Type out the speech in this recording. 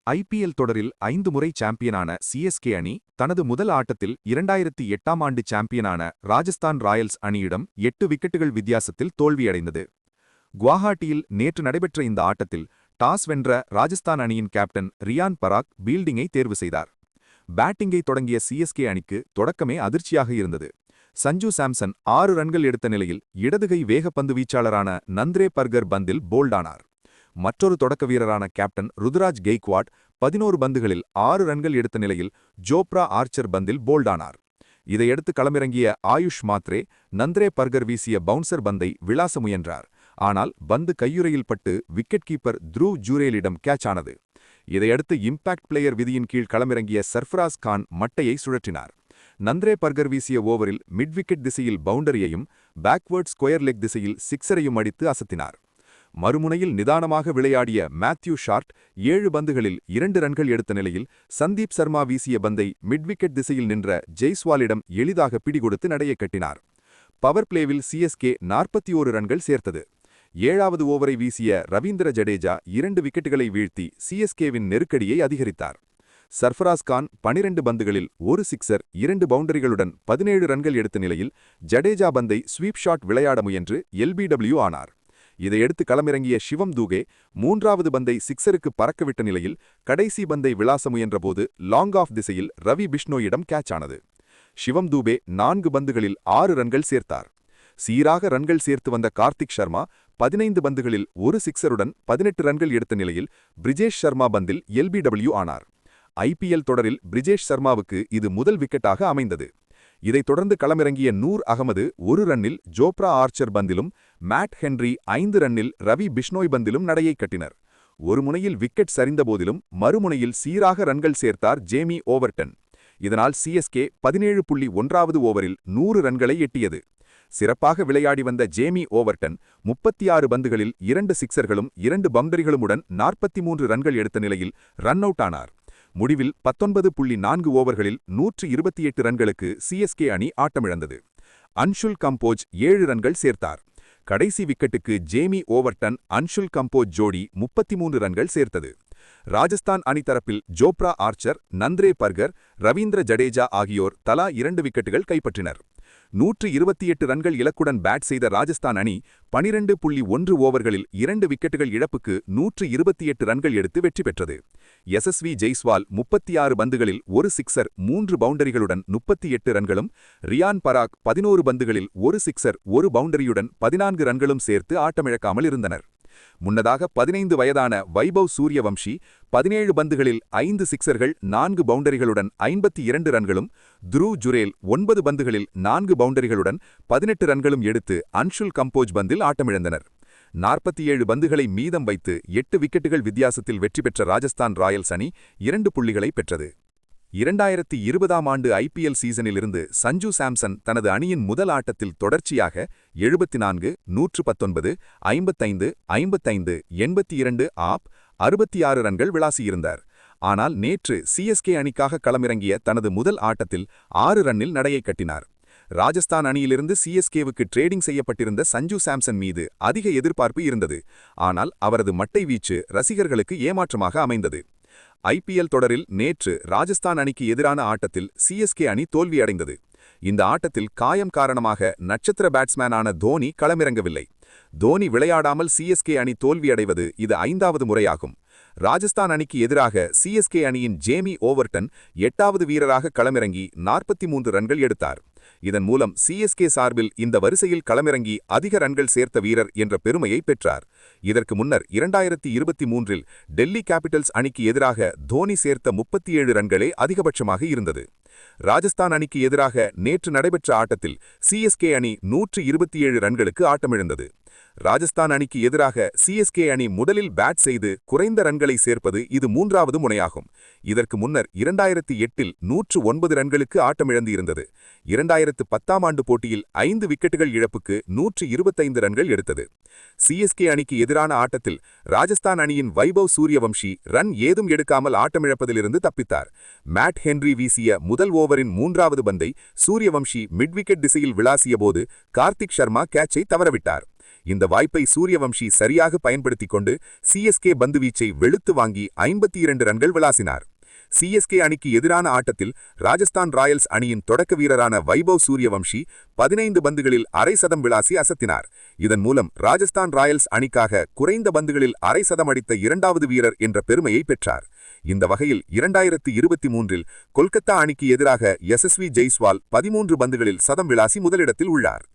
IPL தொடரில் 5 முறை சாம்பியனான சிஎஸ்கே அணி தனது முதல் ஆட்டத்தில் 2008ஆம் ஆண்டு சாம்பியனான ராஜஸ்தான் ராயல்ஸ் அணியிடம் 8 விக்கெட்டுகள் வித்தியாசத்தில் தோல்வியடைந்தது. குவாஹாட்டியில் நேற்று நடைபெற்ற இந்த ஆட்டத்தில் டாஸ் வென்ற ராஜஸ்தான் அணியின் கேப்டன் ரியான் பராக் பீல்டிங்கை தேர்வு செய்தார். பேட்டிங்கை தொடங்கிய சிஎஸ்கே அணிக்கு தொடக்கமே அதிர்ச்சியாக இருந்தது. சஞ்சு சாம்சன் 6 ரன்கள் எடுத்த நிலையில் இடதுகை வேகப்பந்து வீச்சாளரான நந்திரே பர்கர் பந்தில் போல்டானார். மற்றொரு தொடக்க வீரரான கேப்டன் ருதுராஜ் கெய்க்வாட் 11 பந்துகளில் 6 ரன்கள் எடுத்த நிலையில் ஜோப்ரா ஆர்ச்சர் பந்தில் போல்டானார். இதையடுத்து களமிறங்கிய ஆயுஷ் மாத்ரே நந்திரே பர்கர் வீசிய பவுன்சர் பந்தை விளாச முயன்றார். ஆனால் பந்து கையுறையில் பட்டு விக்கெட் கீப்பர் த்ருவ் ஜூரேலிடம் கேட்ச் ஆனது. இதையடுத்து இம்பாக்ட் பிளேயர் விதியின் கீழ் களமிறங்கிய சர்ஃபராஸ் கான் மட்டையை சுழற்றினார். நந்திரே பர்கர் வீசிய ஓவரில் மிட் விக்கெட் திசையில் பவுண்டரியையும் பேக்வர்ட் ஸ்கொயர் லெக் திசையில் சிக்ஸரையும் அடித்து அசத்தினார். மறுமுனையில் நிதானமாக விளையாடிய மேத்யூ ஷார்ட் 7 பந்துகளில் 2 ரன்கள் எடுத்த நிலையில் சந்தீப் சர்மா வீசிய பந்தை மிட்விக்கெட் திசையில் நின்ற ஜெய்ஸ்வாலிடம் எளிதாக பிடிகொடுத்து நடையை கட்டினார். பவர் பிளேவில் சிஎஸ்கே 41 ரன்கள் சேர்த்தது. 7வது ஓவரை வீசிய ரவீந்திர ஜடேஜா 2 விக்கெட்டுகளை வீழ்த்தி சிஎஸ்கேவின் நெருக்கடியை அதிகரித்தார். சர்ஃபராஸ் கான் 12 பந்துகளில் 1 சிக்ஸர் 2 பவுண்டரிகளுடன் 17 ரன்கள் எடுத்த நிலையில் ஜடேஜா பந்தை ஸ்வீப் ஷாட் விளையாட முயன்று எல்பிடபிள்யூ ஆனார். இதையடுத்து களமிறங்கிய சிவம் தூகே 3வது பந்தை சிக்ஸருக்கு பறக்கவிட்ட நிலையில் கடைசி பந்தை விளாச முயன்றபோது லாங் ஆஃப் திசையில் ரவி பிஷ்னோயிடம் கேட்ச் ஆனது. சிவம் தூபே 4 பந்துகளில் 6 ரன்கள் சேர்த்தார். சீராக ரன்கள் சேர்த்து வந்த கார்த்திக் சர்மா 15 பந்துகளில் 1 சிக்ஸருடன் 18 ரன்கள் எடுத்த நிலையில் பிரிஜேஷ் சர்மா பந்தில் எல்பிடபிள்யூ ஆனார். ஐபிஎல் தொடரில் பிரிஜேஷ் சர்மாவுக்கு இது முதல் விக்கெட்டாக அமைந்தது. இதைத் தொடர்ந்து களமிறங்கிய நூர் அகமது 1 ரன்னில் ஜோப்ரா ஆர்ச்சர் பந்திலும் மேட் ஹென்றி 5 ரன்னில் ரவி பிஷ்னோய் பந்திலும் நடையை கட்டினர். ஒரு முனையில் விக்கெட் சரிந்தபோதிலும் மறுமுனையில் சீராக ரன்கள் சேர்த்தார் ஜேமி ஓவர்டன். இதனால் சிஎஸ்கே 17.1வது ஓவரில் 100 ரன்களை எட்டியது. சிறப்பாக விளையாடி வந்த ஜேமி ஓவர்டன் 36 பந்துகளில் 2 சிக்ஸர்களும் 2 பவுண்டரிகளுமுடன் 43 ரன்கள் எடுத்த நிலையில் ரன் அவுட் ஆனார். முடிவில் 19.4 ஓவர்களில் 128 ரன்களுக்கு சிஎஸ்கே அணி ஆட்டமிழந்தது. அன்ஷுல் கம்போஜ் 7 ரன்கள் சேர்த்தார். கடைசி விக்கெட்டுக்கு ஜேமி ஓவர்டன் அன்ஷுல் கம்போஜ் ஜோடி 33 ரன்கள் சேர்த்தது. ராஜஸ்தான் அணி தரப்பில் Jofra Archer, Nandre Burger, Ravindra Jadeja ஆகியோர் தலா 2 விக்கெட்டுகள் கைப்பற்றினர். 128 ரன்கள் இலக்குடன் பேட் செய்த ராஜஸ்தான் அணி 12.1 ஓவர்களில் 2 விக்கெட்டுகள் இழப்புக்கு 128 ரன்கள் எடுத்து வெற்றி பெற்றது. எஸ்எஸ்வி ஜெய்ஸ்வால் 36 பந்துகளில் 1 சிக்ஸர் 3 பவுண்டரிகளுடன் 38 ரன்களும், ரியான் பராக் 11 பந்துகளில் 1 சிக்ஸர் 1 பவுண்டரியுடன் 14 ரன்களும் சேர்த்து ஆட்டமிழக்காமல் இருந்தனர். முன்னதாக 15 வயதான வைபவ் சூரியவம்ஷி 17 பந்துகளில் 5 சிக்ஸர்கள் 4 பவுண்டரிகளுடன் 52 ரன்களும், த்ருவ் ஜுரேல் 9 பந்துகளில் 4 பவுண்டரிகளுடன் 18 ரன்களும் எடுத்து அன்ஷுல் கம்போஜ் பந்தில் ஆட்டமிழந்தனர். 47 பந்துகளை மீதம் வைத்து 8 விக்கெட்டுகள் வித்தியாசத்தில் வெற்றி பெற்ற ராஜஸ்தான் ராயல்ஸ் அணி 2 புள்ளிகளை பெற்றது. 2020ஆம் ஆண்டு ஐபிஎல் சீசனிலிருந்து சஞ்சு சாம்சன் தனது அணியின் முதல் ஆட்டத்தில் தொடர்ச்சியாக 74, 119, 55, 55, 82 ஆப் 66 ரன்கள் விளாசியிருந்தார். ஆனால் நேற்று சிஎஸ்கே அணிக்காக களமிறங்கிய தனது முதல் ஆட்டத்தில் 6 ரன்னில் நடையை கட்டினார். ராஜஸ்தான் அணியிலிருந்து சிஎஸ்கேவுக்கு ட்ரேடிங் செய்யப்பட்டிருந்த சஞ்சு சாம்சன் மீது அதிக எதிர்பார்ப்பு இருந்தது. ஆனால் அவரது மட்டை வீச்சு ரசிகர்களுக்கு ஏமாற்றமாக அமைந்தது. ஐபிஎல் தொடரில் நேற்று ராஜஸ்தான் அணிக்கு எதிரான ஆட்டத்தில் சிஎஸ்கே அணி தோல்வியடைந்தது. இந்த ஆட்டத்தில் காயம் காரணமாக நட்சத்திர பேட்ஸ்மேனான தோனி களமிறங்கவில்லை. தோனி விளையாடாமல் சிஎஸ்கே அணி தோல்வியடைவது இது 5வது முறையாகும். ராஜஸ்தான் அணிக்கு எதிராக சிஎஸ்கே அணியின் ஜேமி ஓவர்டன் 8வது வீரராக களமிறங்கி 43 ரன்கள் எடுத்தார். இதன் மூலம் சிஎஸ்கே சார்பில் இந்த வரிசையில் களமிறங்கி அதிக ரன்கள் சேர்த்த வீரர் என்ற பெருமையை பெற்றார். இதற்கு முன்னர் 2023இல் டெல்லி கேபிட்டல்ஸ் அணிக்கு எதிராக தோனி சேர்த்த 37 ரன்களே அதிகபட்சமாக இருந்தது. ராஜஸ்தான் அணிக்கு எதிராக நேற்று நடைபெற்ற ஆட்டத்தில் சிஎஸ்கே அணி 127 ரன்களுக்கு ஆட்டமிழந்தது. ராஜஸ்தான் அணிக்கு எதிராக சிஎஸ்கே அணி முதலில் பேட் செய்து குறைந்த ரன்களை சேர்ப்பது இது 3வது முனையாகும். இதற்கு முன்னர் 2008இல் 109 ரன்களுக்கு ஆட்டமிழந்து இருந்தது. 2010ஆம் ஆண்டு போட்டியில் 5 விக்கெட்டுகள் இழப்புக்கு 125 ரன்கள் எடுத்தது. சிஎஸ்கே அணிக்கு எதிரான ஆட்டத்தில் ராஜஸ்தான் அணியின் வைபவ் சூரியவம்ஷி ரன் ஏதும் எடுக்காமல் ஆட்டமிழப்பதிலிருந்து தப்பித்தார். மேட் ஹென்றி வீசிய முதல் ஓவரின் 3வது பந்தை சூரியவம்ஷி மிட்விக்கெட் திசையில் விளாசியபோது கார்த்திக் சர்மா கேட்சை தவறவிட்டார். இந்த வாய்ப்பை சூரியவம்சி சரியாக பயன்படுத்திக் கொண்டு சிஎஸ்கே பந்துவீச்சை வெளுத்து வாங்கி 52 ரன்கள் விளாசினார். சிஎஸ்கே அணிக்கு எதிரான ஆட்டத்தில் ராஜஸ்தான் ராயல்ஸ் அணியின் தொடக்க வீரரான வைபவ் சூரியவம்சி 15 பந்துகளில் அரை சதம் விளாசி அசத்தினார். இதன் மூலம் ராஜஸ்தான் ராயல்ஸ் அணிக்காக குறைந்த பந்துகளில் அரை சதம் அடித்த இரண்டாவது வீரர் என்ற பெருமையை பெற்றார். இந்த வகையில் 2023இல் கொல்கத்தா அணிக்கு எதிராக யசஸ்வி ஜெய்ஸ்வால் 13 பந்துகளில் சதம் விளாசி முதலிடத்தில் உள்ளார்.